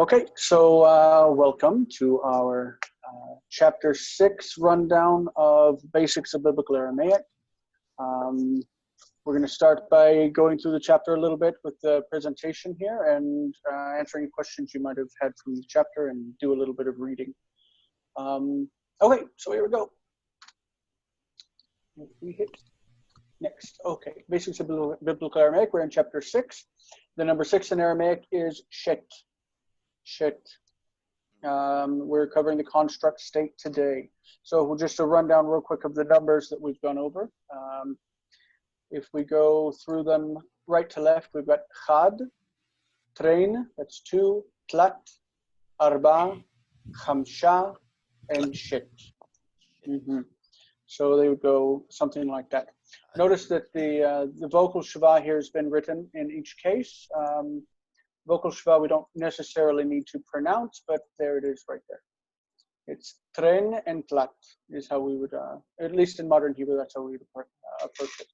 Okay, so welcome to our Chapter 6 rundown of Basics of Biblical Aramaic. We're going to start by going through the chapter a little bit with the presentation here and answering questions you might have had from the chapter and do a little bit of reading. Okay, so here we go. We hit next. Okay, Basics of Biblical Aramaic. We're in Chapter 6. The number 6 in Aramaic is Shet. Shet. We're covering the construct state today. So just a rundown real quick of the numbers that we've gone over. If we go through them right to left, we've got Chad, Trein, that's 2, Tlat, Arba, Chamsha, and Shet. So they would go something like that. Notice that the vocal shava here has been written in each case. Vocal shava we don't necessarily need to pronounce, but there it is right there. It's Trein and Tlat is how we would, at least in modern Hebrew, that's how we would approach it.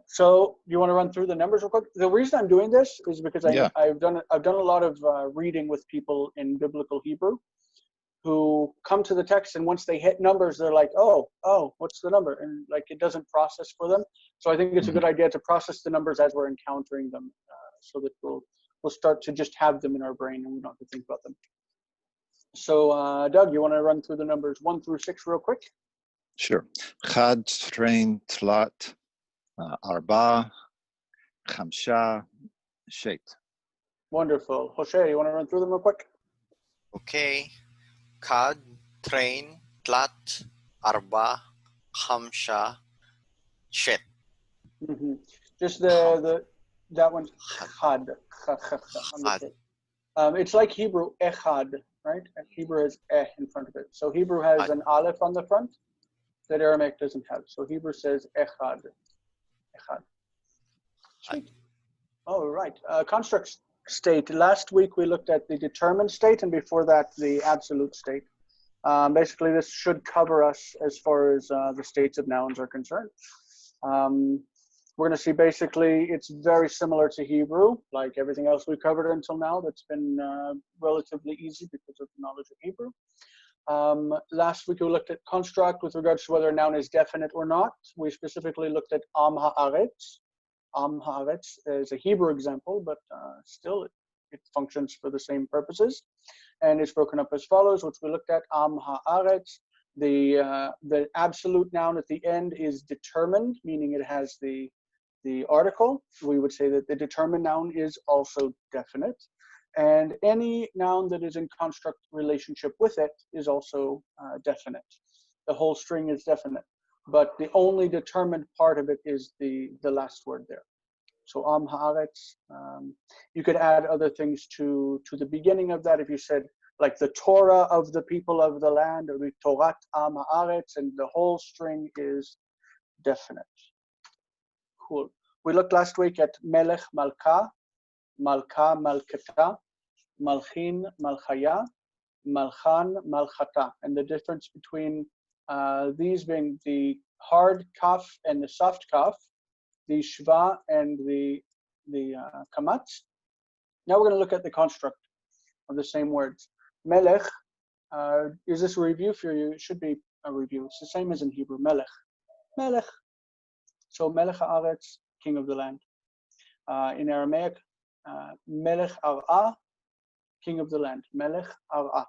So you want to run through the numbers real quick? The reason I'm doing this is because I've done a lot of reading with people in biblical Hebrew who come to the text, and once they hit numbers, they're like, oh, what's the number? And like it doesn't process for them. So I think it's a good idea to process the numbers as we're encountering them, so that we'll start to just have them in our brain and we don't have to think about them. So Doug, you want to run through the numbers 1 through 6 real quick? Sure. Chad, Trein, Tlat, Arba, Chamsha, Shet. Wonderful. Jose, you want to run through them real quick? Okay. Chad, Trein, Tlat, Arba, Chamsha, Shet. Just that one's Chad. It's like Hebrew, Echad, right? Hebrew has eh in front of it. So Hebrew has an aleph on the front that Aramaic doesn't have. So Hebrew says Echad. Echad. Sweet. All right. Construct state. Last week we looked at the determined state, and before that the absolute state. Basically, this should cover us as far as the states of nouns are concerned. We're going to see basically it's very similar to Hebrew, like everything else we've covered until now. That's been relatively easy because of the knowledge of Hebrew. Last week we looked at construct with regards to whether a noun is definite or not. We specifically looked at Am Haaretz. Am Haaretz is a Hebrew example, but still it functions for the same purposes. And it's broken up as follows, which we looked at. Am Haaretz. The absolute noun at the end is determined, meaning it has the article. We would say that the determined noun is also definite. And any noun that is in construct relationship with it is also definite. The whole string is definite, but the only determined part of it is the last word there. So Am Haaretz, you could add other things to the beginning of that if you said like the Torah of the people of the land, or the Torat Am Haaretz, and the whole string is definite. Cool. We looked last week at Melech Malka, Malka Malkata, Malchin Malchaya, Malchan Malchata, and the difference between these being the hard kaf and the soft kaf, the shva and the kamatz. Now we're going to look at the construct of the same words. Melech, is this a review for you? It should be a review. It's the same as in Hebrew. Melech. Melech. So Melech Haaretz, king of the land. In Aramaic, Melech Ar'a, king of the land. Melech Ar'a.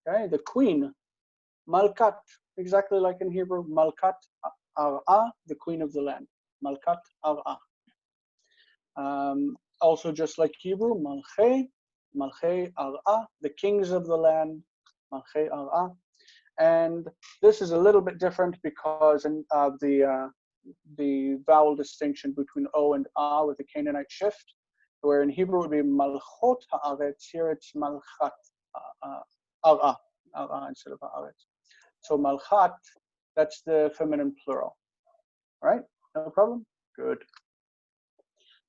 Okay, the queen, Malkat, exactly like in Hebrew. Malkat Ar'a, the queen of the land. Malkat Ar'a. Also just like Hebrew, Malchei, Malchei Ar'a, the kings of the land, Malchei Ar'a. And this is a little bit different because of the vowel distinction between O and A with the Canaanite shift, where in Hebrew it would be Malchot Haaretz, here it's Malchat Ar'a instead of Haaretz. So Malchat, that's the feminine plural. All right, no problem? Good.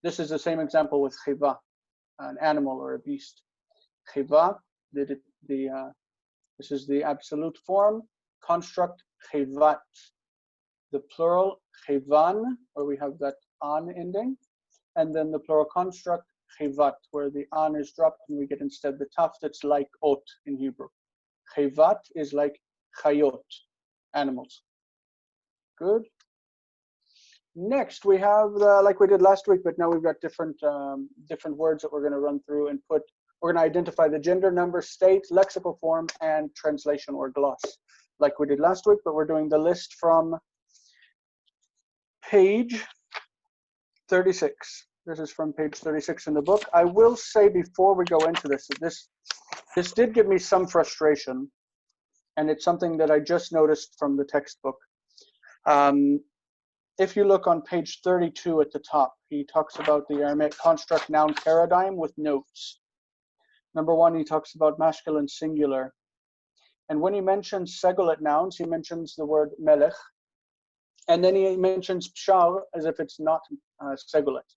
This is the same example with Chiva, an animal or a beast. Chiva, this is the absolute form. Construct Chivat. The plural Chivan, where we have that an ending. And then the plural construct chivat, where the an is dropped and we get instead the taf that's like ot in Hebrew. Chivat is like chayot, animals. Good. Next, we have, like we did last week, but now we've got different words that we're going to run through and put. We're going to identify the gender, number, state, lexical form, and translation or gloss, like we did last week, but we're doing the list from page 36. This is from page 36 in the book. I will say before we go into this, this did give me some frustration, and it's something that I just noticed from the textbook. If you look on page 32 at the top, he talks about the Aramaic construct noun paradigm with notes. Number one, he talks about masculine singular. And when he mentions segulet nouns, he mentions the word melech. And then he mentions pshar as if it's not segulet.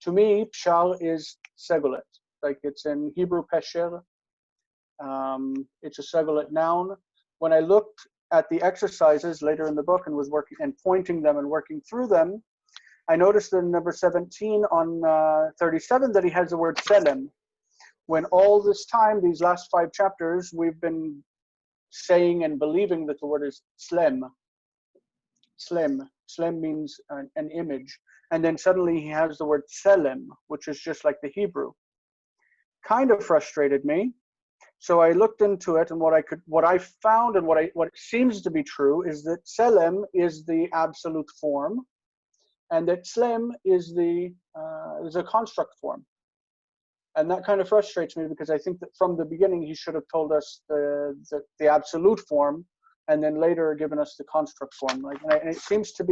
To me, pshar is segulet. Like it's in Hebrew pesher. It's a segulet noun. When I looked at the exercises later in the book and was working and pointing them and working through them, I noticed in number 17 on 37 that he has the word selem. When all this time, these last 5 chapters, we've been saying and believing that the word is slem. Slem. Slem means an image. And then suddenly he has the word selem, which is just like the Hebrew. Kind of frustrated me. So I looked into it, and what I found and what seems to be true is that selem is the absolute form, and that slem is a construct form. And that kind of frustrates me because I think that from the beginning he should have told us the absolute form, and then later given us the construct form. Like, and it seems to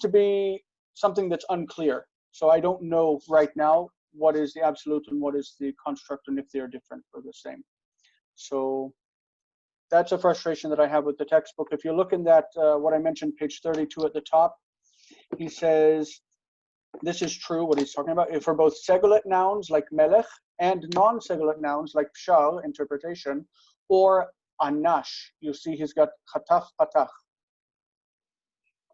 be something that's unclear. So I don't know right now what is the absolute and what is the construct, and if they're different or the same. So that's a frustration that I have with the textbook. If you look in that, what I mentioned, page 32 at the top, he says, this is true, what he's talking about, for both segulet nouns like melech and non-segulet nouns like pshar, interpretation, or anash. You see he's got chataf patach.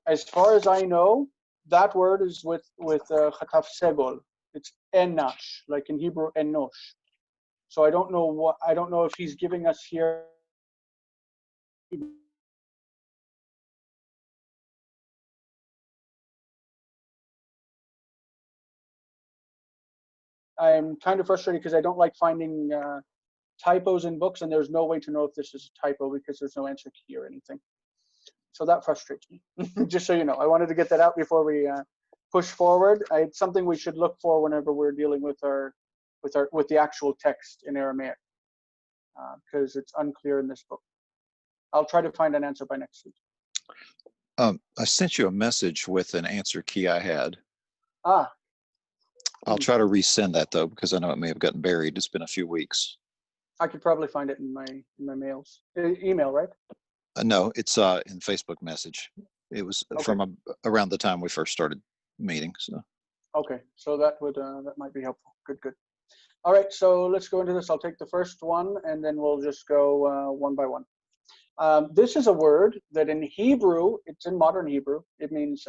As far as I know, that word is with chataf segol. It's enash, like in Hebrew enosh. So I don't know if he's giving us here. I'm kind of frustrated because I don't like finding typos in books, and there's no way to know if this is a typo because there's no answer key or anything. So that frustrates me. Just so you know, I wanted to get that out before we push forward. It's something we should look for whenever we're dealing with the actual text in Aramaic, because it's unclear in this book. I'll try to find an answer by next week. I sent you a message with an answer key I had. I'll try to resend that though, because I know it may have gotten buried. It's been a few weeks. I could probably find it in my mails. Email, right? No, it's in Facebook message. It was from around the time we first started meeting. So. Okay, so that might be helpful. Good. All right, so let's go into this. I'll take the first one, and then we'll just go one by one. This is a word that in Hebrew, it's in modern Hebrew. It means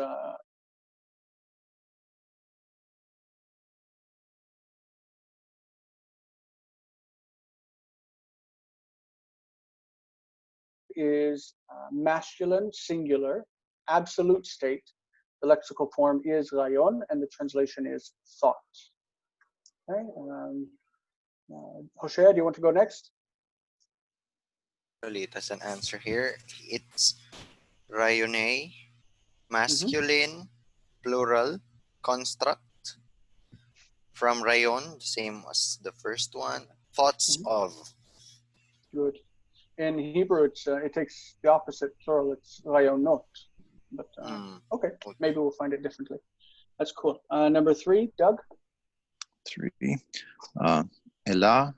is masculine, singular, absolute state. The lexical form is rayon, and the translation is thought. Okay. Hoshea, do you want to go next? It has an answer here. It's rayone, masculine, plural, construct. From rayon, same as the first one. Thoughts of. Good. In Hebrew, it takes the opposite plural. It's rayonot. But okay, maybe we'll find it differently. That's cool. Number 3, Doug. 3. Elah.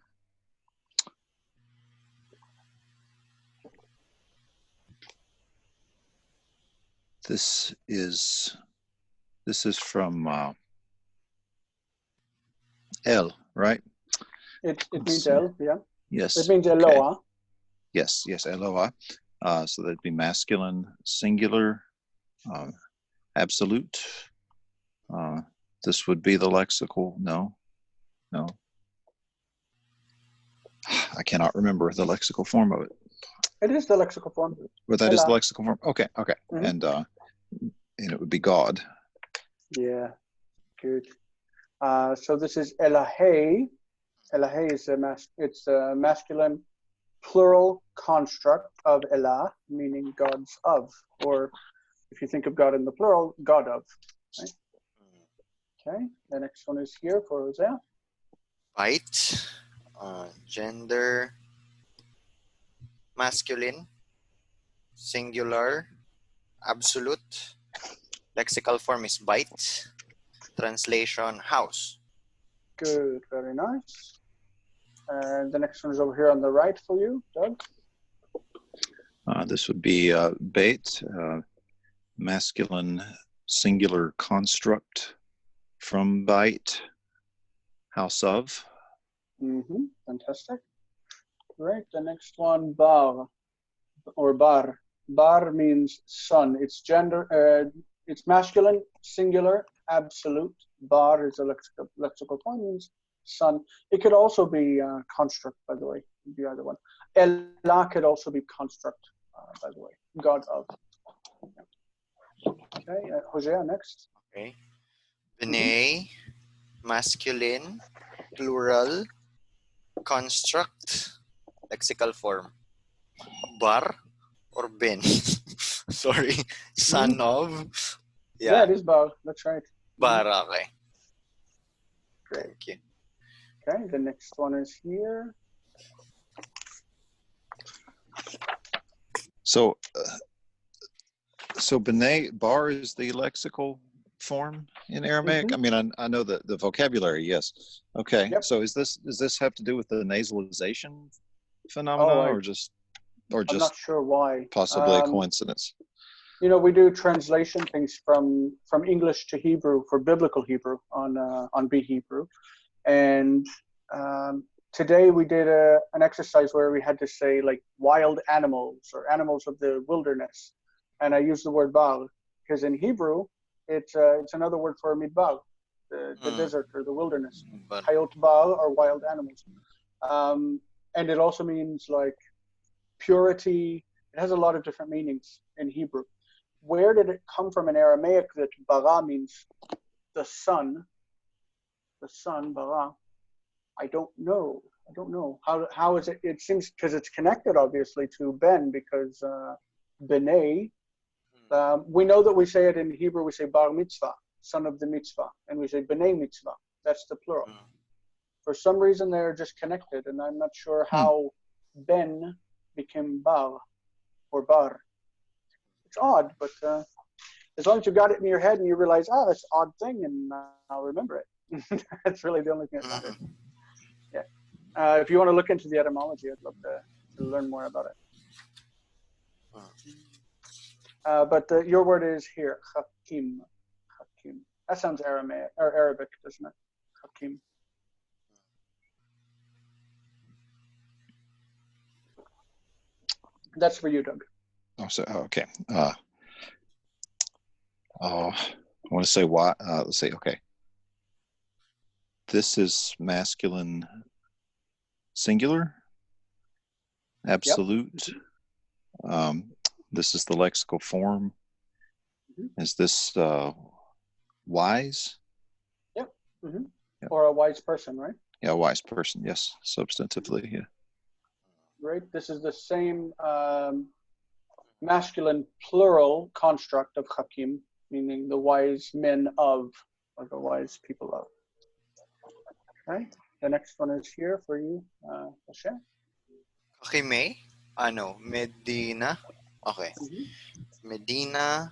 This is from El, right? It means El, yeah. Yes. It means Eloah. Okay. Yes, Eloah. So that'd be masculine, singular, absolute, This would be the lexical. No. I cannot remember the lexical form of it. It is the lexical form. But that is the Elah. lexical form. Okay. Mhm. And it would be God. Yeah, good. So this is Elahei. Elahei is it's a masculine plural construct of Elah, meaning gods of, or if you think of God in the plural, God of. Right? Okay, the next one is here for Hosea. Bite, gender, masculine, singular, absolute. Lexical form is bite. Translation, house. Good, very nice. And the next one is over here on the right for you, Doug. This would be bait, masculine singular construct from bite, house of. Fantastic. Great. The next one, bar or bar. Bar means son. It's gender. It's masculine, singular, absolute. Bar is a lexical form, means son. It could also be construct, by the way. It'd be either one. Elah could also be construct, by the way. God of. Okay, Hosea next. Okay. B'nai, masculine, plural, construct, lexical form. Bar or ben. Sorry. Son of. Yeah, it is bar. That's right. Bar, okay. Great. Thank you. Okay, the next one is here. So B'nai, bar is the lexical form in Aramaic. I mean, I know the vocabulary, yes. Okay, Yep. so does this have to do with the nasalization phenomena, or just I'm not sure why. possibly a coincidence? You know, we do translation things from English to Hebrew for biblical Hebrew on Be Hebrew, and today we did an exercise where we had to say like wild animals or animals of the wilderness, and I used the word bar because in Hebrew it's another word for midbar, the desert or the wilderness. Hayot bar or wild animals, and it also means like purity. It has a lot of different meanings in Hebrew. Where did it come from in Aramaic that bara means the sun? The sun, bara. I don't know. How is it? It seems because it's connected obviously to ben, because b'nai. We know that we say it in Hebrew. We say bar mitzvah, son of the mitzvah, and we say b'nai mitzvah. That's the plural. For some reason, they're just connected, and I'm not sure how ben became bar or bar. It's odd, but as long as you got it in your head and you realize, that's an odd thing, and I'll remember it. That's really the only thing that matters. Yeah. If you want to look into the etymology, I'd love to learn more about it. But your word is here, hakim. Hakim. That sounds Aramaic or Arabic, doesn't it? Hakim. That's for you, Doug. Okay. I want to say why. Let's see. Okay. This is masculine singular, absolute. Yep. This is the lexical form. Is this wise? Yep. Yep. Or a wise person, right? Yeah, a wise person. Yes, substantively. Yeah. Right. This is the same masculine plural construct of hakim, meaning the wise men of, or the wise people of. Okay. The next one is here for you, Hashem. Kakime, Medina. Okay. Medina,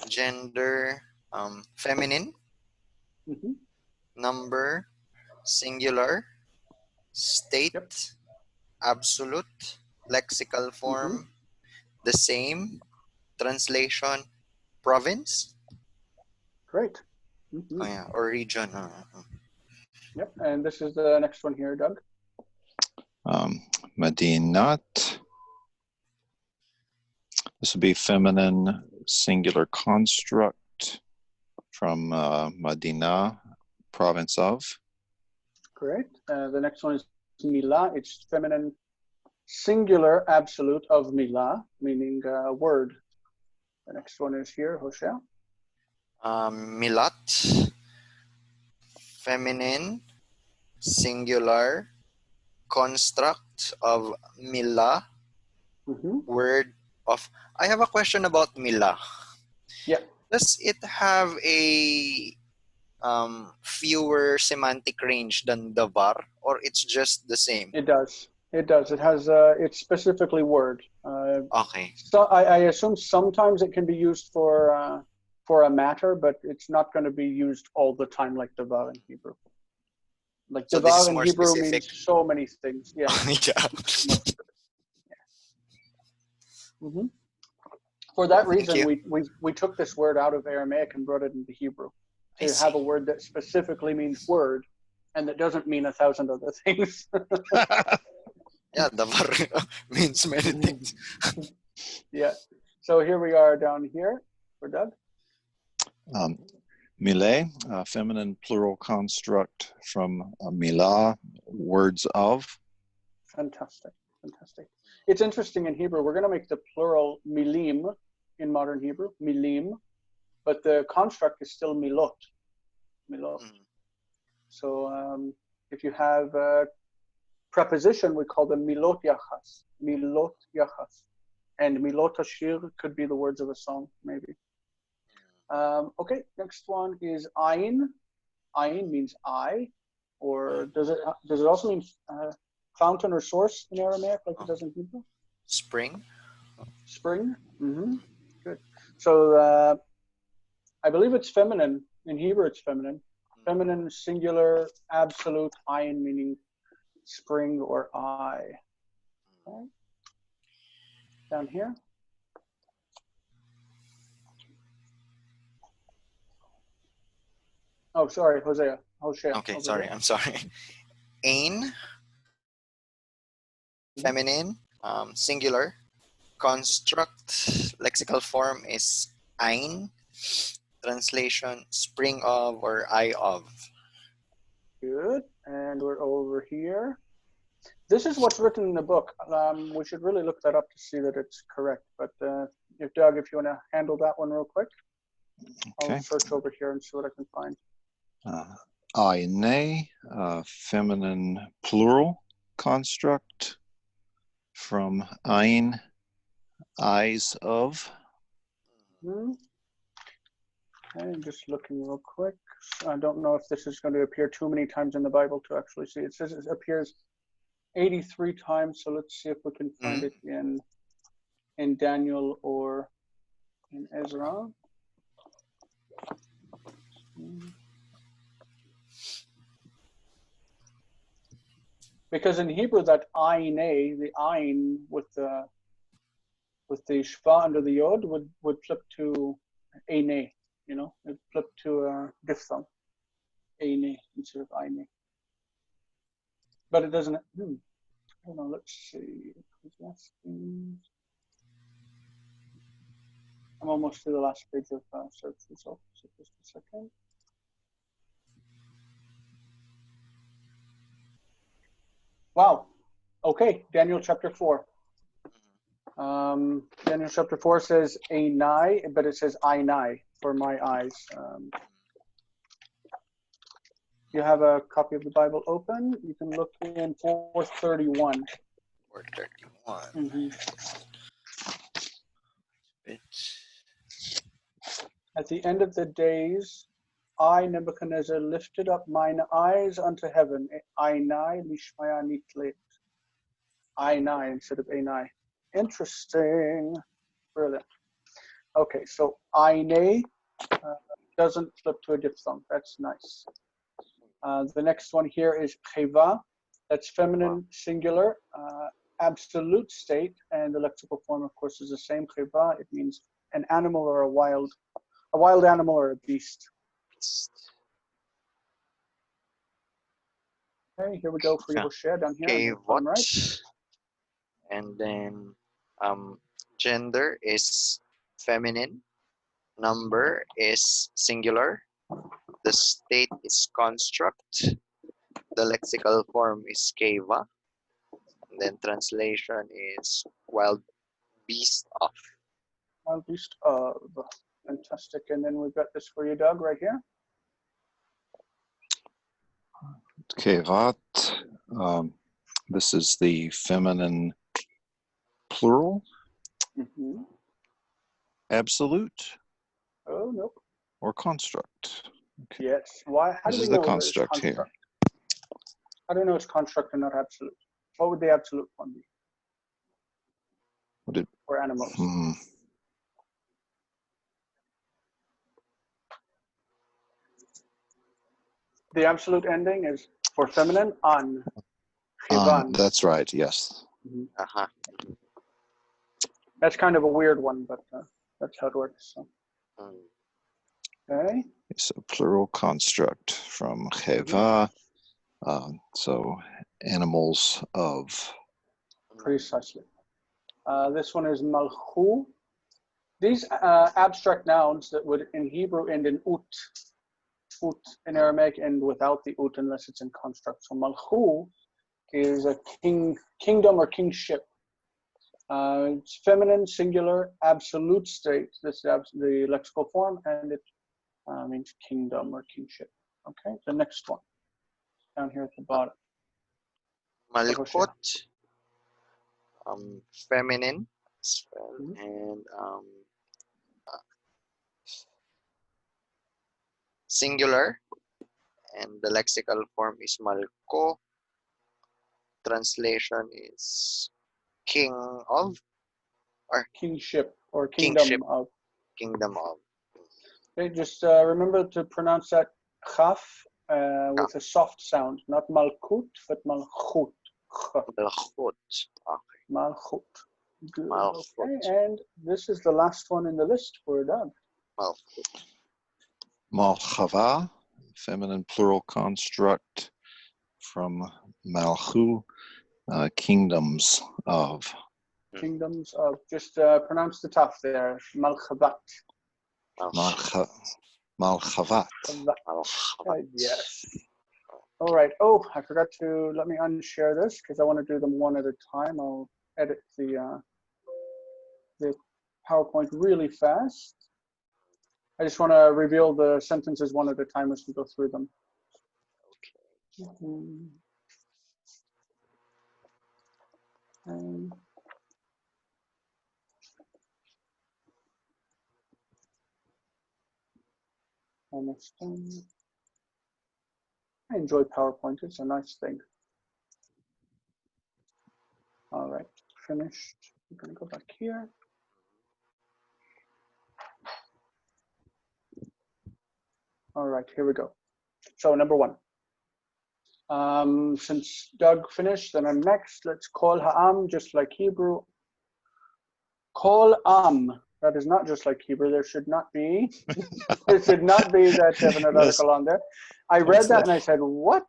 gender, feminine, number, singular, state, absolute, lexical form, the same, translation, province. Great. Oh yeah, or region. Yep, and this is the next one here, Doug. Medinat. This would be feminine singular construct from Medina, province of. Great. The next one is Mila. It's feminine singular absolute of Mila, meaning word. The next one is here, Hosea. Milat, feminine, singular, construct of Mila, word of. I have a question about Mila. Yeah. Does it have a fewer semantic range than davar, or it's just the same? It does. It does. It has. It's specifically word. Okay. So I assume sometimes it can be used for a matter, but it's not going to be used all the time like davar in Hebrew. Like So this davar is in more Hebrew specific. means so many things. Yeah. Yeah. For that Thank reason, you. we took this word out of Aramaic and brought it into Hebrew I to have see. a word that specifically means word and that doesn't mean 1,000 other things. Yeah, davar means many things. Yeah. So here we are down here for Doug. Mile, feminine plural construct from Milah, words of. Fantastic. Fantastic. It's interesting in Hebrew, we're going to make the plural milim in modern Hebrew, milim, but the construct is still milot. Milot. So if you have a preposition, we call them milot yachas. Milot yachas. And milot ashir could be the words of a song, maybe. Okay, next one is ayin. Ayin means eye, or does it also mean fountain or source in Aramaic, like it does in Hebrew? Spring. Spring. Good. So I believe it's feminine. In Hebrew, it's feminine. Feminine, singular, absolute, ayin meaning spring or eye. Okay. Down here. Oh, sorry, Hosea. Okay, sorry. I'm sorry. Ain, feminine, singular. Construct, lexical form is ain. Translation, spring of or eye of. Good. And we're over here. This is what's written in the book. We should really look that up to see that it's correct. But Doug, if you want to handle that one real quick, Okay. I'll search over here and see what I can find. Aine, feminine plural construct from ain, eyes of. Okay, I'm just looking real quick. I don't know if this is going to appear too many times in the Bible to actually see. It says it appears 83 times, so let's see if we can find it in Daniel or in Ezra. Because in Hebrew, that ayin, the ayin with the shva under the yod would flip to eine, you know, it flip to a diphthong, eine instead of aine. But it doesn't. Hold on, let's see. I'm almost to the last page of search results. So just a second. Wow. Okay, Daniel chapter 4. Daniel chapter 4 says einai, but it says einai for my eyes. You have a copy of the Bible open. You can look in 431. 431. At the end of the days, I, Nebuchadnezzar, lifted up mine eyes unto heaven. Einai lishmaya nitlet. Einai instead of einai. Interesting. Brilliant. Okay, so eine doesn't flip to a diphthong. That's nice. The next one here is cheva. That's feminine singular, absolute state, and the lexical form, of course, is the same. Cheva. It means an animal or a wild animal or a beast. Okay, here we go for Yehoshua down here. Okay, what? Right. And then gender is feminine. Number is singular. The state is construct. The lexical form is keva. And then translation is wild beast of. Wild beast of. Fantastic. And then we've got this for you, Doug, right here. Kevat. This is the feminine plural. Mm-hmm. Absolute Oh, nope. or construct. Okay. Yes. Why? How This do we is the know that it's construct here. construct? How do we know it's construct and not absolute? What would the absolute one be What did, for animals? The absolute ending is for feminine an. Chivan. That's right. Yes. Mhm. Uh-huh. That's kind of a weird one, but that's how it works. So. Mm. Okay. It's a plural construct from cheva. So animals of. Precisely. This one is malchu. These abstract nouns that would in Hebrew end in ut. Ut in Aramaic end without the ut unless it's in construct. So malchu is a kingdom or kingship. It's feminine, singular, absolute state. This is the lexical form, and it means kingdom or kingship. Okay, the next one down here at the bottom. Malkut, feminine, Mhm. and singular, and the lexical form is malko. Translation is king of or Kingship or kingship, kingdom of. kingdom of. Okay, just remember to pronounce that chaf with a soft sound, not malkut, but malchut. Malchut. Okay. Malchut. Good. Malchut. Okay, and this is the last one in the list for Doug. Malchut. Malchava, feminine plural construct from Malchu, kingdoms of. Kingdoms of. Just pronounce the tough there. Malchavat. Malchavat. Malchavat. Yes. All right. Oh, I forgot to let me unshare this because I want to do them one at a time. I'll edit the PowerPoint really fast. I just want to reveal the sentences one at a time as we go through them. Okay. Almost done. I enjoy PowerPoint. It's a nice thing. All right, finished. I'm going to go back here. All right, here we go. So number one. Since Doug finished, then I'm next. Let's call ha'am just like Hebrew. Call am. That is not just like Hebrew. There should not be. There should not be that definite article on there. I read that and I said, what?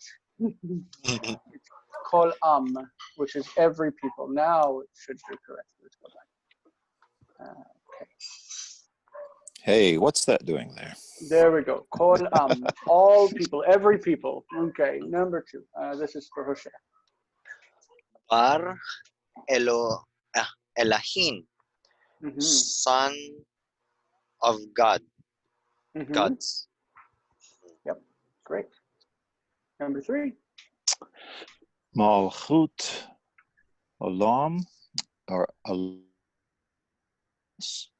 Call am, which is every people. Now it should be correct. Let's go back. Okay. Hey, what's that doing there? There we go. Kol am, all people, every people. Okay, number two. This is for Jose. Bar Elohim, son of God. Gods. Yep, great. Number three. Malchut Olam, or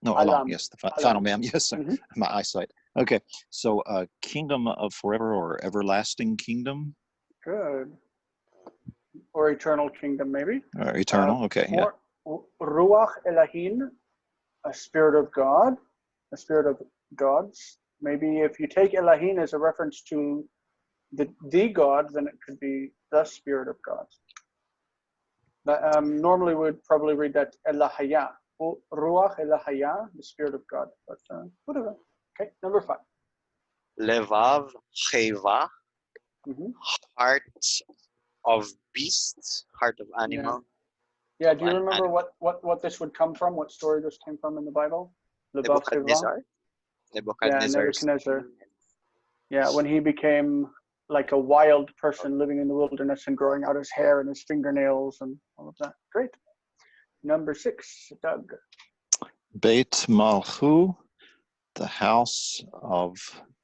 no, Alam, yes, the final mem, yes, my eyesight. Okay, so kingdom of forever or everlasting kingdom. Good. Or eternal kingdom, maybe. Or eternal, okay, yeah. Ruach Elohim, a spirit of God, a spirit of gods. Maybe if you take Elohim as a reference to the God, then it could be the spirit of God. Normally we'd probably read that Elahaya, Ruach Elahaya, the spirit of God, but whatever. Okay, number five. Levav Cheva, heart of beast, heart of animal. Yeah, do you remember what this would come from? What story this came from in the Bible? Nebuchadnezzar. Yeah, Nebuchadnezzar. Yeah, when he became like a wild person living in the wilderness and growing out his hair and his fingernails and all of that. Great. Number 6, Doug. Beit Malchu, the house of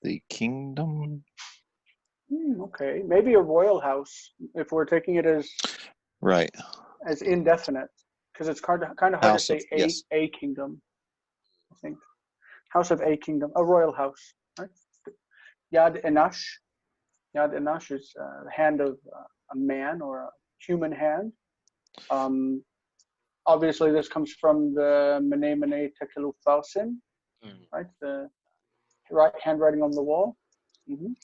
the kingdom. Okay, maybe a royal house if we're taking it as Right. as indefinite, because it's kind of hard House to of, say yes. a kingdom. I think house of a kingdom, a royal house, right? Yad Enash. Yad Enash is the hand of a man or a human hand. Obviously, this comes from the Mene Mene Tekel Upharsin, right? The handwriting on the wall. Mm-hmm.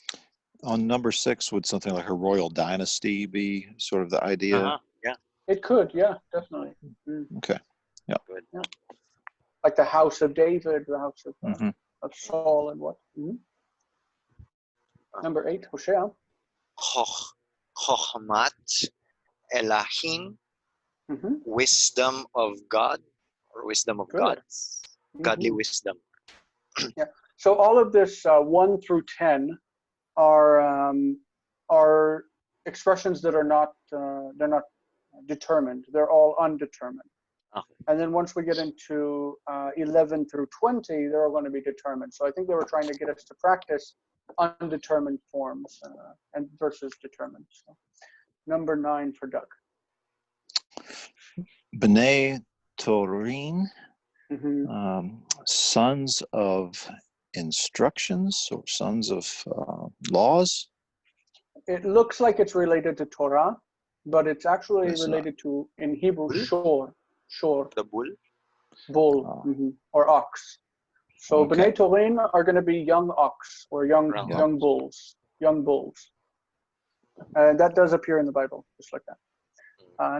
On number 6, would something like a royal dynasty be sort of the idea? Yeah. It could, yeah, definitely. Okay. Yeah. Good. Yeah. Like the house of David, the house of Saul, and what? Number 8, Hosea. Chochmat Elahim, wisdom of God, or wisdom of Good. gods, godly wisdom. Yeah. So all of this 1 through 10 are expressions that are not they're not determined. They're all undetermined. Okay. And then once we get into 11 through 20, they're all going to be determined. So I think they were trying to get us to practice undetermined forms and versus determined. So number 9 for Doug. B'nai Torin, sons of instructions or sons of laws. It looks like it's related to Torah, but it's actually It's related to, in Hebrew, shor. The bull. Bull, or ox. So Okay. B'nai Torin are going to be young ox or young bulls. And that does appear in the Bible, just like that.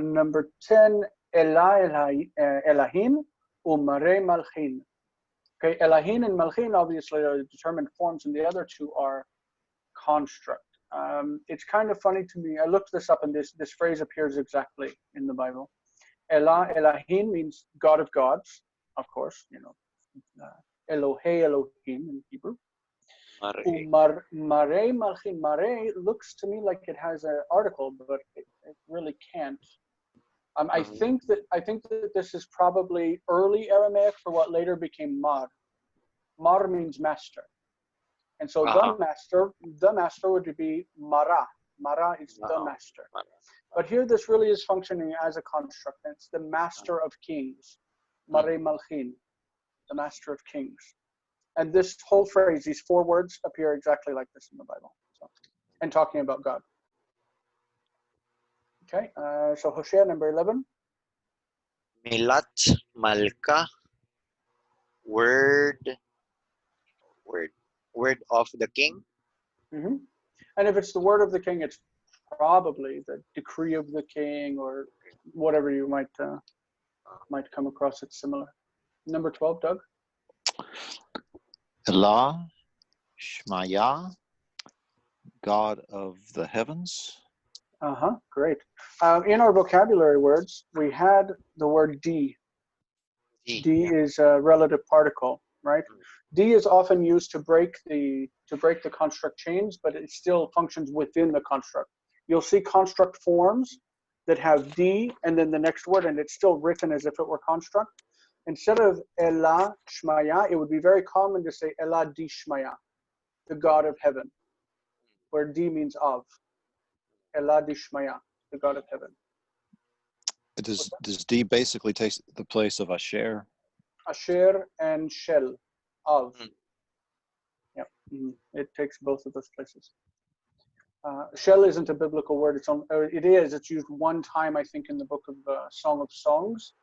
Number 10, Elahim Umare Malchin. Okay, Elahin and Malchin obviously are determined forms, and the other two are construct. It's kind of funny to me. I looked this up, and this phrase appears exactly in the Bible. Elahin means God of gods, of course, Elohei Elohim in Hebrew. Mare Malchin. Mare looks to me like it has an article, but it really can't. I think that this is probably early Aramaic for what later became mar. Mar means master, and so the master would be mara. Mara is the master. But here, this really is functioning as a construct. And it's the master of kings, Mare Malchin, the master of kings. And this whole phrase, these 4 words, appear exactly like this in the Bible, and talking about God. Okay, so Hosea number 11. Milat Malka, word of the king. And if it's the word of the king, it's probably the decree of the king or whatever you might come across it similar. Number 12, Doug. Elah, Shmaya, God of the heavens. Great. In our vocabulary words, we had the word D. D is a relative particle, right? D is often used to break the construct chains, but it still functions within the construct. You'll see construct forms that have D and then the next word, and it's still written as if it were construct. Instead of Elah Shmaya, it would be very common to say Elah Di Shmaya, the God of heaven, where D means of. Elah Di Shmaya, the God of heaven. Does D basically take the place of Asher? Asher and Shel, of. Yep, it takes both of those places. Shel isn't a biblical word. It's used one time, I think, in the book of Song of Songs.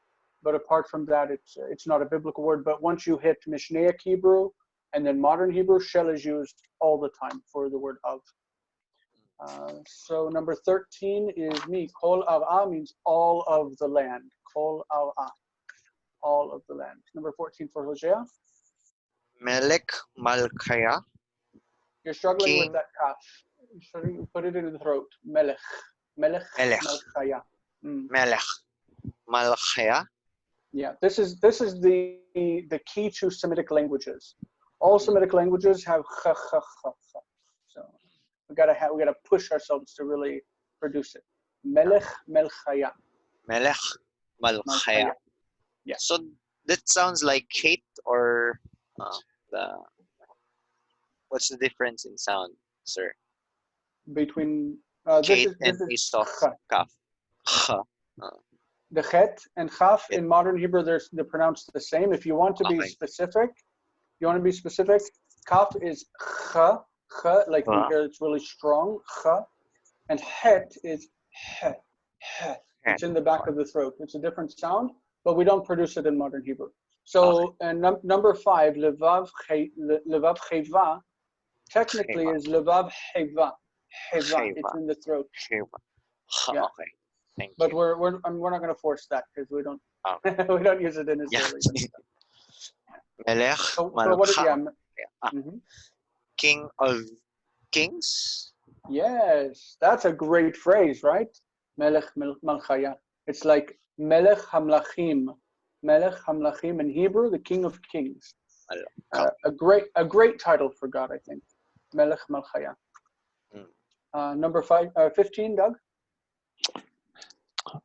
But apart from that, it's not a biblical word. But once you hit Mishnaic Hebrew and then modern Hebrew, Shel is used all the time for the word of. So number 13 is me. Kol Ar'a means all of the land. Kol Ar'a, all of the land. Number 14 for Hosea. Melech Malchaya. You're struggling King. with that kaf. Put it in the throat. Melech. Melech Malchaya. Melech Malchaya. Yeah, this is the key to Semitic languages. All Semitic languages have ch. We gotta push ourselves to really produce it. Melech Melchaya. Melech Malchaya. Yeah. So that sounds like Kate or the. What's the difference in sound, sir? Between Kate this and is a soft cha. kaf. Cha. The chet and chaf Yeah. in modern Hebrew they're pronounced the same. If you want to be Okay. specific, kaf is cha, like we hear it's really strong, cha, and het is he, he. It's in the back of the throat. It's a different sound, but we don't produce it in modern Hebrew. So and number 5, levav cheva, technically is levav heva. Heva. It's in the throat. Yeah. Okay. Thank But you. we're not going to force that because we don't Okay. we don't use it in Yeah. Israeli. Melech So what? Malcha. Yeah. Mhm. King of Kings. Yes, that's a great phrase, right? Melech Malchaya. It's like Melech Hamlachim. Melech Hamlachim in Hebrew, the King of Kings. A great title for God, I think. Melech Malchaya. Number 15, Doug.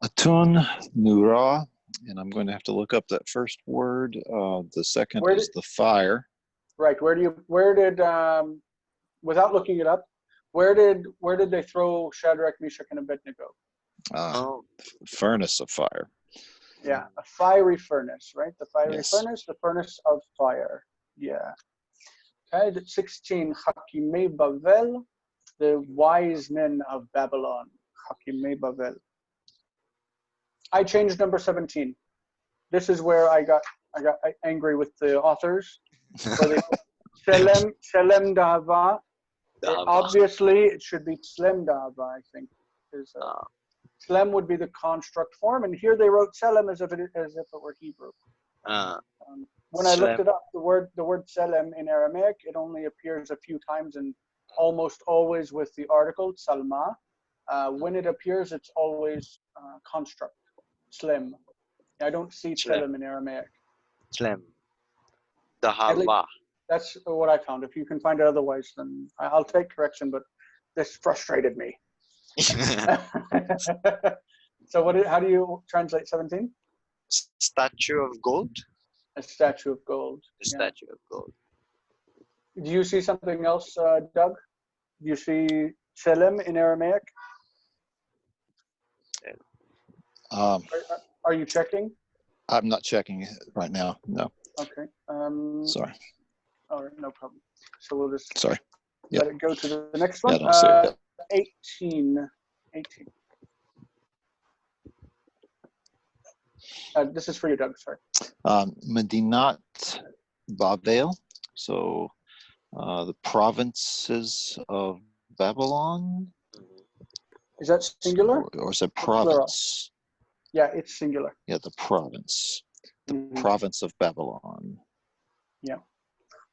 Atun Nura, and I'm going to have to look up that first word. The second is the fire. Right. Where did without looking it up, where did they throw Shadrach, Meshach, and Abednego? Furnace of fire. Yeah, a fiery furnace, right? The fiery Yes. furnace, the furnace of fire. Yeah. Okay, 16, Hakimei Bavel, the wise men of Babylon. Hakimei Bavel. I changed number 17. This is where I got angry with the authors. Where they Shelem Dava. Obviously, it should be Tzlem Dava, I think. Tzlem would be the construct form, and here they wrote Tselem as if it were Hebrew. When I looked it up, the word Tselem in Aramaic, it only appears a few times and almost always with the article Tsalma. When it appears, it's always construct, Tzlem. I don't see Tselem in Aramaic. Tzlem. The Hava. That's what I found. If you can find it otherwise, then I'll take correction, but this frustrated me. So how do you translate 17? Statue of gold? A statue of gold. A statue of gold. Do you see something else, Doug? Do you see Tselem in Aramaic? Are you checking? I'm not checking it right now. No. Okay. Sorry. All right, no problem. So we'll just Yep. let it go to the next one. Yeah, I don't see it. 18. This is for you, Doug. Sorry. Medinat Babel. So the provinces of Babylon. Is that singular? Or is it province? Yeah, it's singular. Yeah, the province. The province of Babylon. Yeah.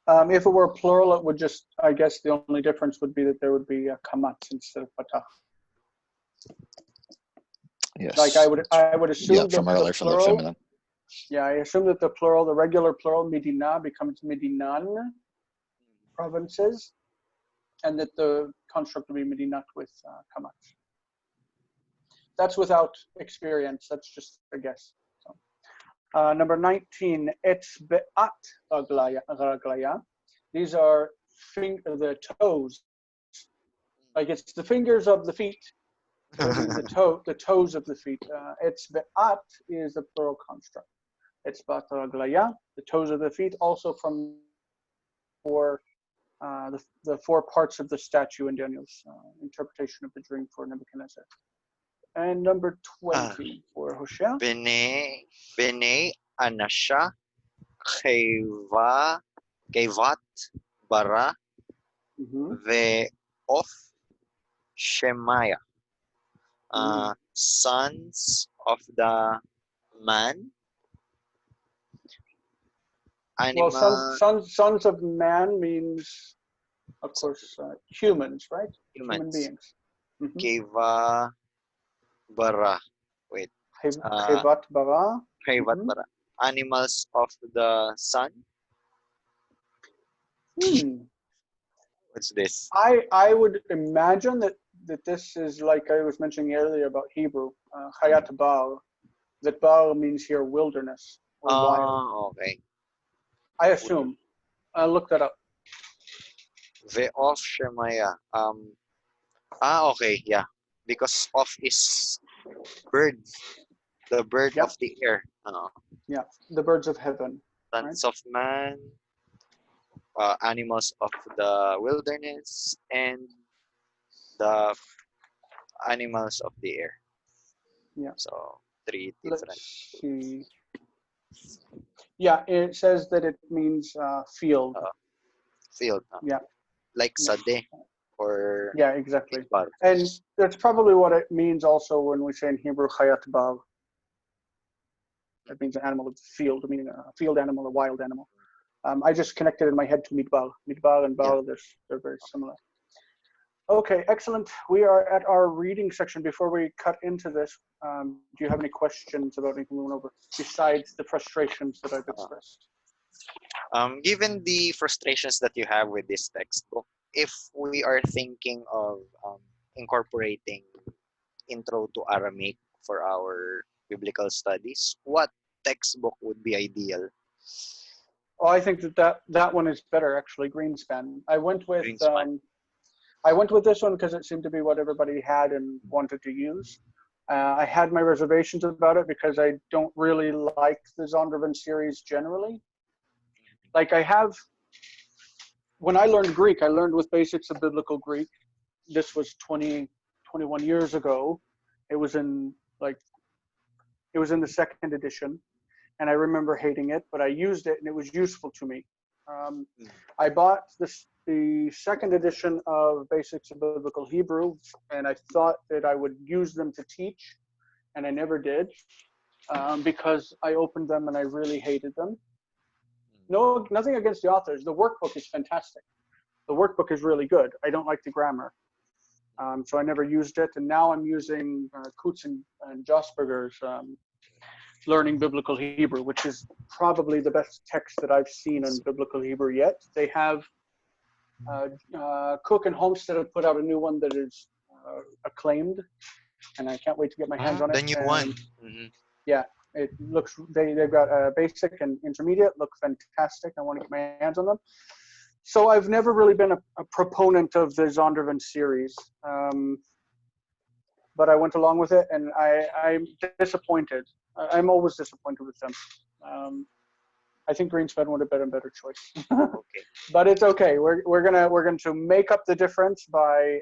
If it were plural, it would just, I guess the only difference would be that there would be a kamat instead of patach. Yes. Like I would assume that from earlier from the feminine. Yeah, I assume that the plural, the regular plural, medina, becomes medinan, provinces, and that the construct would be medinat with kamat. That's without experience. That's just a guess. So, number 19, etzbe'at raglaya. These are the toes. Like it's the fingers of the feet. The toes of the feet. Etzbe'at is the plural construct. Etzbe'at raglaya, the toes of the feet, also from the 4 parts of the statue in Daniel's interpretation of the dream for Nebuchadnezzar. And number 20 for Hoshea. Bene Anasha Kevat Bara Ve'of Shemaiah. Sons of the man. Animal. Well, sons of man means, of course, humans, right? Humans. Human beings. Keva Bara. Wait. Kevat bara. Kevat Bara. Animals of the sun. What's this? I would imagine that this is like I was mentioning earlier about Hebrew, Hayat Bar, that Bar means here wilderness or wild. Oh, okay. I assume. I'll look that up. Ve'of Shemaya. Okay, yeah. Because of is bird, the bird Yep. of the air. Yeah, the birds of heaven. Sons of man, animals of the wilderness, and the animals of the air. Yeah. So 3 different. Let's see. Yeah, it says that it means field. Field. Yeah. Like Yeah. sade or Yeah, exactly. bar. And that's probably what it means also when we say in Hebrew Hayat Bar. That means an animal of the field, meaning a field animal, a wild animal. I just connected in my head to midbar. Midbar and bar, they're very similar. Okay, excellent. We are at our reading section. Before we cut into this, do you have any questions about anything we went over besides the frustrations that I've expressed? Given the frustrations that you have with this textbook, if we are thinking of incorporating Intro to Aramaic for our biblical studies, what textbook would be ideal? Oh, I think that one is better actually. Greenspan. I went with this one because it seemed to be what everybody had and wanted to use. I had my reservations about it because I don't really like the Zondervan series generally. Like when I learned Greek, I learned with Basics of Biblical Greek. This was 21 years ago. It was in the second edition. And I remember hating it, but I used it and it was useful to me. I bought the second edition of Basics of Biblical Hebrew, and I thought that I would use them to teach, and I never did because I opened them and I really hated them. No, nothing against the authors. The workbook is fantastic. The workbook is really good. I don't like the grammar. So I never used it, and now I'm using Kutz and Josberger's Learning Biblical Hebrew, which is probably the best text that I've seen on Biblical Hebrew yet. They have Cook and Homestead have put out a new one that is acclaimed, and I can't wait to get my hands on it. The new one. Yeah, it looks. They've got a basic and intermediate. Look fantastic. I want to get my hands on them. So I've never really been a proponent of the Zondervan series, but I went along with it, and I'm disappointed. I'm always disappointed with them. I think Greenspan would have been a better choice. Okay. But it's okay. We're going to make up the difference by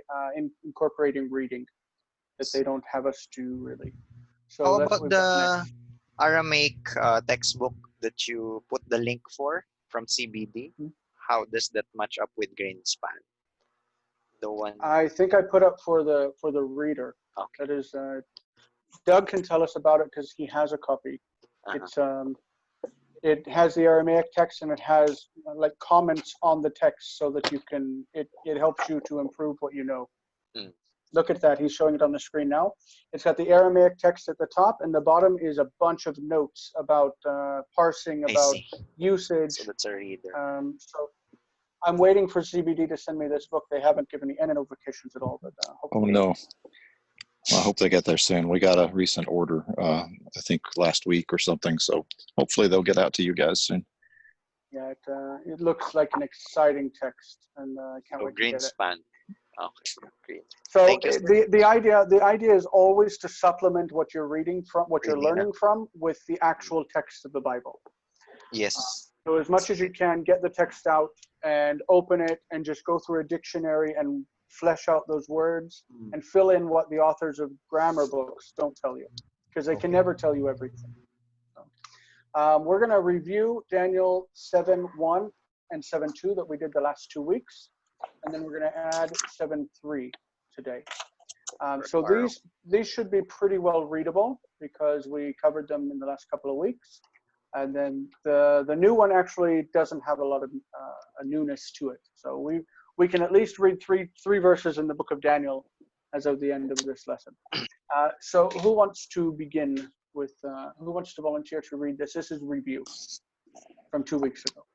incorporating reading that they don't have us do really. So how that's about what we've got the next. Aramaic textbook that you put the link for from CBD? How does that match up with Greenspan? The one I think I put up for the reader. Okay. That is, Doug can tell us about it because he has a copy. It's it has the Aramaic text and it has like comments on the text so that you can it helps you to improve what you know. Look at that. He's showing it on the screen now. It's got the Aramaic text at the top, and the bottom is a bunch of notes about parsing, about usage. So that's a reader. So I'm waiting for CBD to send me this book. They haven't given me any notifications at all, but hopefully. Oh no. Well, I hope they get there soon. We got a recent order, I think last week or something. So hopefully they'll get out to you guys soon. Yeah, it looks like an exciting text, and I can't wait to get it. Greenspan. Okay, great. So Thank you, sir. the idea is always to supplement what you're reading from, what you're learning from, with the actual text of the Bible. Yes. So as much as you can, get the text out and open it and just go through a dictionary and flesh out those words and fill in what the authors of grammar books don't tell you, because they can never tell you everything. So, we're going to review Daniel 7:1 and 7:2 that we did the last 2 weeks, and then we're going to add 7:3 today. So these should be pretty well readable because we covered them in the last couple of weeks. And then the new one actually doesn't have a lot of a newness to it. So we can at least read three verses in the book of Daniel as of the end of this lesson. So who wants to begin with, who wants to volunteer to read this? This is review from 2 weeks ago.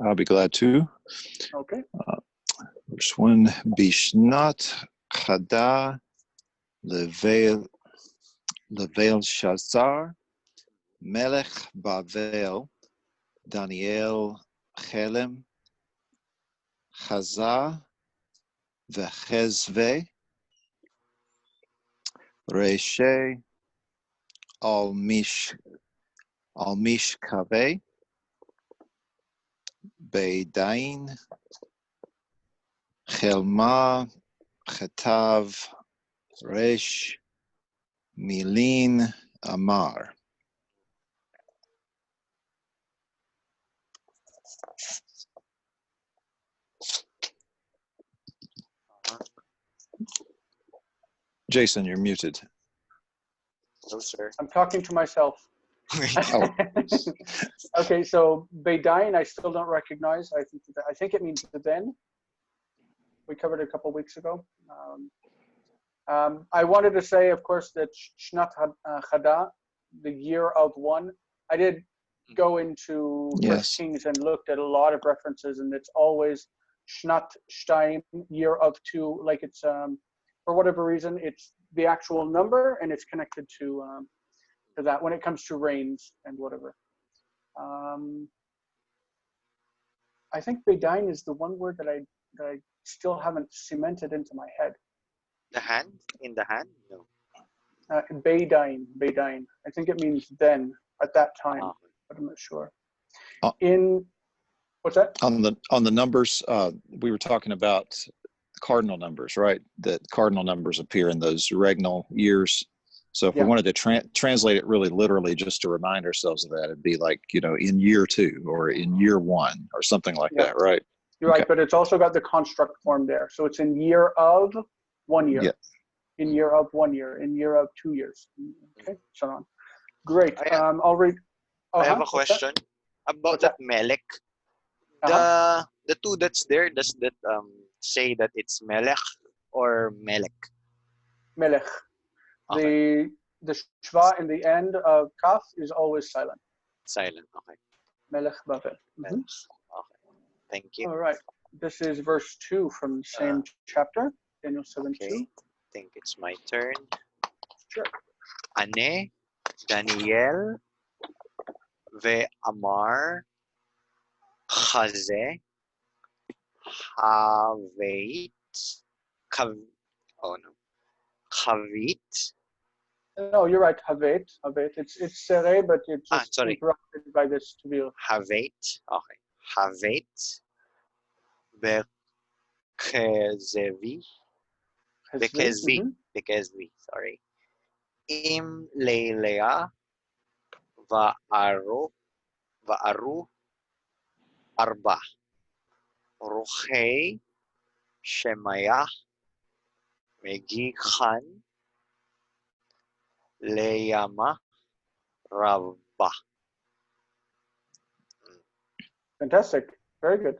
I'll be glad to. Okay. Verse 1, Bishnat Chada Level Shazar Melech Bavel Daniel Chelem Chazah Vechezve Reshe Al Mishkave Beidain Chelma Chetav Resh Milin Amar. Jason, you're muted. No, sir. I'm talking to myself. Oh. Okay, so Beidain, I still don't recognize. I think it means then. We covered it a couple weeks ago. I wanted to say, of course, that Shnat Chada, the year of one. I did go into First Kings and looked at a lot of references, and it's always Shnat Shtaim, year of two. Like it's for whatever reason, it's the actual number, and it's connected to that when it comes to rains and whatever. I think Bedain is the one word that I still haven't cemented into my head. The hand? In the hand? No. Bedain. I think it means then, at that time, but I'm not sure. In what's that? On the numbers, we were talking about cardinal numbers, right? That cardinal numbers appear in those regnal years. So if we wanted to translate it really literally, just to remind ourselves of that, it'd be like, in year 2 or in year 1 or something like that, right? You're right, but it's also got the construct form there. So it's in year of 1 year. Yeah. In year of 1 year. In year of 2 years. Okay, so on. Great. I'll read. I have a question about that Melech. The two that's there, does that say that it's Melech or Melech? Melech. Okay. The shva in the end of kaf is always silent. Silent, okay. Melech Bavel. Okay, thank you. All right. This is verse 2 from the same chapter, Daniel 7:2. Okay. I think it's my turn. Sure. Ane, Daniel, Ve Amar, Chaze, Haveit, Chavit. No, you're right. Havet. It's sere, but it's just interrupted by this to be. Havet. Okay. Havet. Bekezvi. Sorry. Im Leilea. Va'aru. Arba. Ruchei. Shemaya. Megichan. Leyama. Rabba. Fantastic. Very good.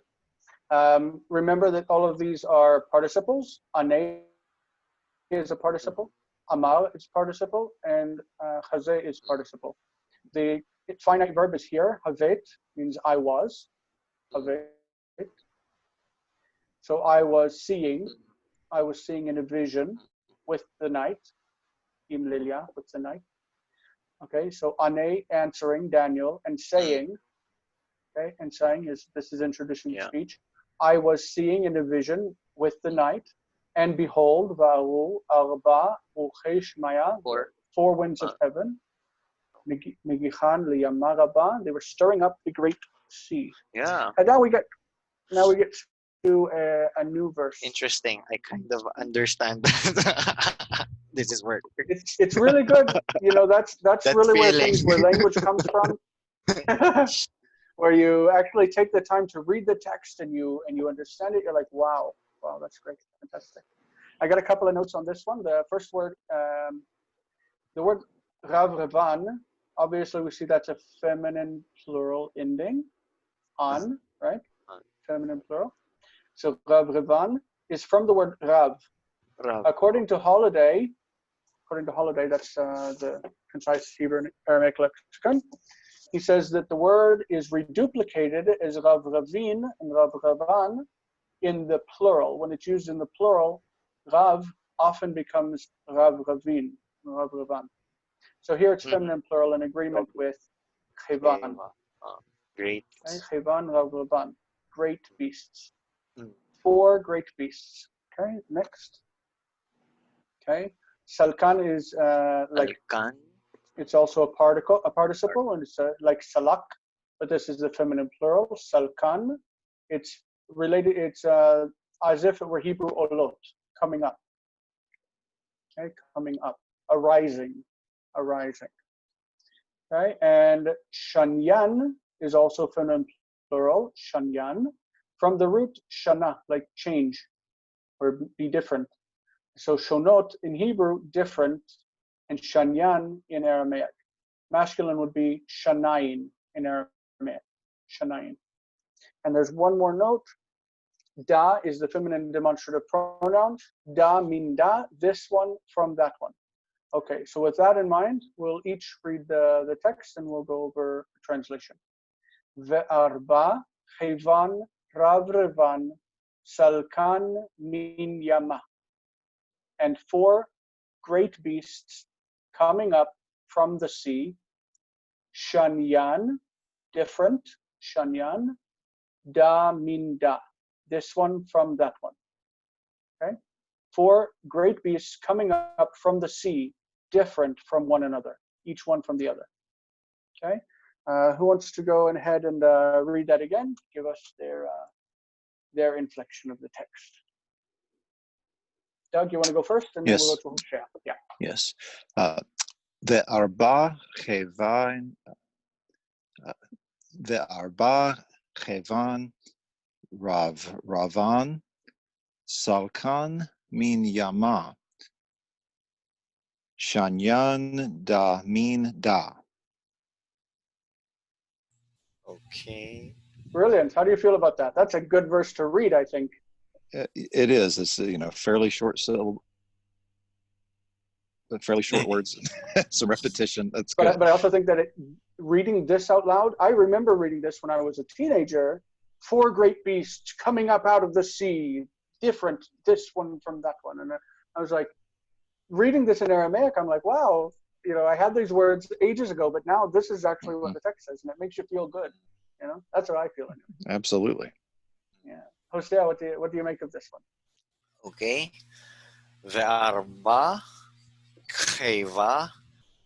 Remember that all of these are participles. Ane is a participle. Amal is participle. And Chazeh is participle. The finite verb is here. Havet means I was. Havet. So I was seeing in a vision with the night. Im Lilia, with the night. Okay, so Ane answering Daniel and saying, okay, and saying this is in traditional speech. I was seeing in a vision with the night, and behold, Va'aru Arba Uchei Shmaya, 4 winds of heaven, Megichan Liyama Rabba, they were stirring up the great sea. Yeah. And now we get to a new verse. Interesting. I kind of understand. This is work. It's really good. That's really where language comes from. Where you actually take the time to read the text and you understand it. You're like, wow, that's great, fantastic. I got a couple of notes on this one. The first word, the word Rav Revan. Obviously, we see that's a feminine plural ending. On, right? Feminine plural. So Rav Revan is from the word Rav. According to Holiday, that's the concise Hebrew and Aramaic lexicon. He says that the word is reduplicated as Rav Ravin and Rav Ravan in the plural. When it's used in the plural, Rav often becomes Rav Ravin, Rav Ravan. So here it's feminine plural in agreement with Chevan. Great. Okay? Chevan, Rav Ravan. Great beasts. 4 great beasts. Okay, next. Okay, Salkan is like, Alkan. it's also a participle, and it's like Salak, but this is the feminine plural. Salkan. It's related. It's as if it were Hebrew olot, coming up. Okay, coming up, arising. Okay, and Shanyan is also feminine plural. Shanyan, from the root shana, like change or be different. So shonot in Hebrew, different, and shanyan in Aramaic. Masculine would be shanayin in Aramaic. Shanayin. And there's one more note. Da is the feminine demonstrative pronoun. Da min da, this one from that one. Okay, so with that in mind, we'll each read the text and we'll go over the translation. Ve'arba chevan rav revan salkan min yama. And 4 great beasts coming up from the sea. Shanyan, different. Shanyan. Da min da, this one from that one. Okay, 4 great beasts coming up from the sea, different from one another, each one from the other. Okay, who wants to go ahead and read that again? Give us their inflection of the text. Doug, you want to go first, and then Yes. we'll go to Hosea. Yeah. Yes. Ve'arba chevan, ve'arba chevan ravan salkan min yama shanyan da min da. Okay. Brilliant. How do you feel about that? That's a good verse to read, I think. It is. It's fairly short syllable, fairly short words, some repetition. That's good. But I also think that reading this out loud, I remember reading this when I was a teenager. 4 great beasts coming up out of the sea, different, this one from that one. And I was like, reading this in Aramaic, I'm like, wow, I had these words ages ago, but now this is actually what the text says, and it makes you feel good. That's what I feel. Absolutely. Yeah. Hosea, what do you make of this one? Okay. Ve'arba cheva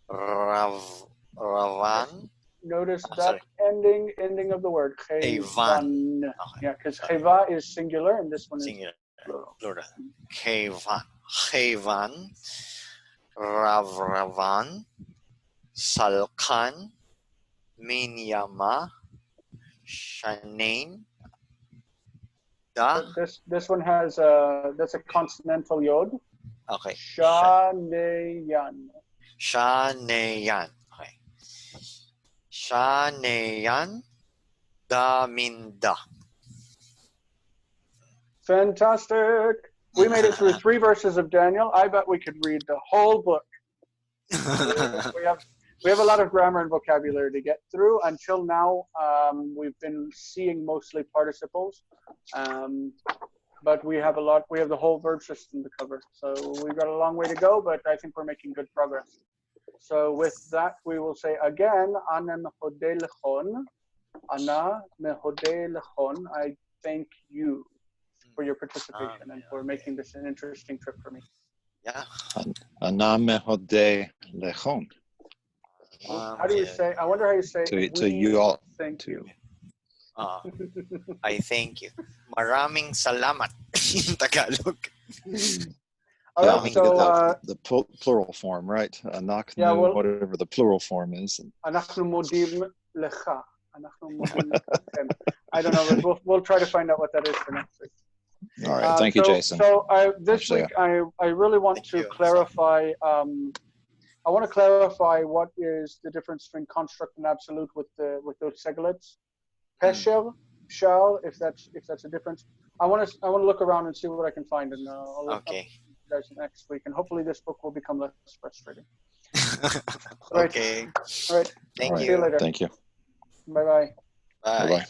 ravan. Notice that ending of the word. Chevan. Yeah, because cheva is singular, and this one is Singular. plural. Chevan. Ravan. Salkan. Min yama. Shanain. Da. This one has that's a consonantal yod. Okay. Shaneyan. Shaneyan. Okay. Shaneyan da min da. Fantastic. We made it through 3 verses of Daniel. I bet we could read the whole book. We have a lot of grammar and vocabulary to get through. Until now, we've been seeing mostly participles, but we have the whole verb system to cover. So we've got a long way to go, but I think we're making good progress. So with that, we will say again, Ana mehodeh lechon. Ana mehodeh lechon. I thank you for your participation and for making this an interesting trip for me. Yeah. Ana mehodeh lechon. How do you say? I wonder how you say. To you all. Thank you. I thank you. Maraming salamat in Tagalog. All right, so the plural form, right? Anachnu, yeah, well, whatever the plural form is. Anachnu modim lecha. Anachnu modim lechem. I don't know, but we'll try to find out what that is for next week. All right, thank you, Jason. So this week I really want to clarify. I want to clarify what is the difference between construct and absolute with those seglets. Pesher, shall, if that's a difference. I want to look around and see what I can find, and I'll look up you guys next week, and hopefully this book will become less frustrating. Okay. All right. Thank you. See you later. Thank you. Bye-bye. Bye. Bye-bye.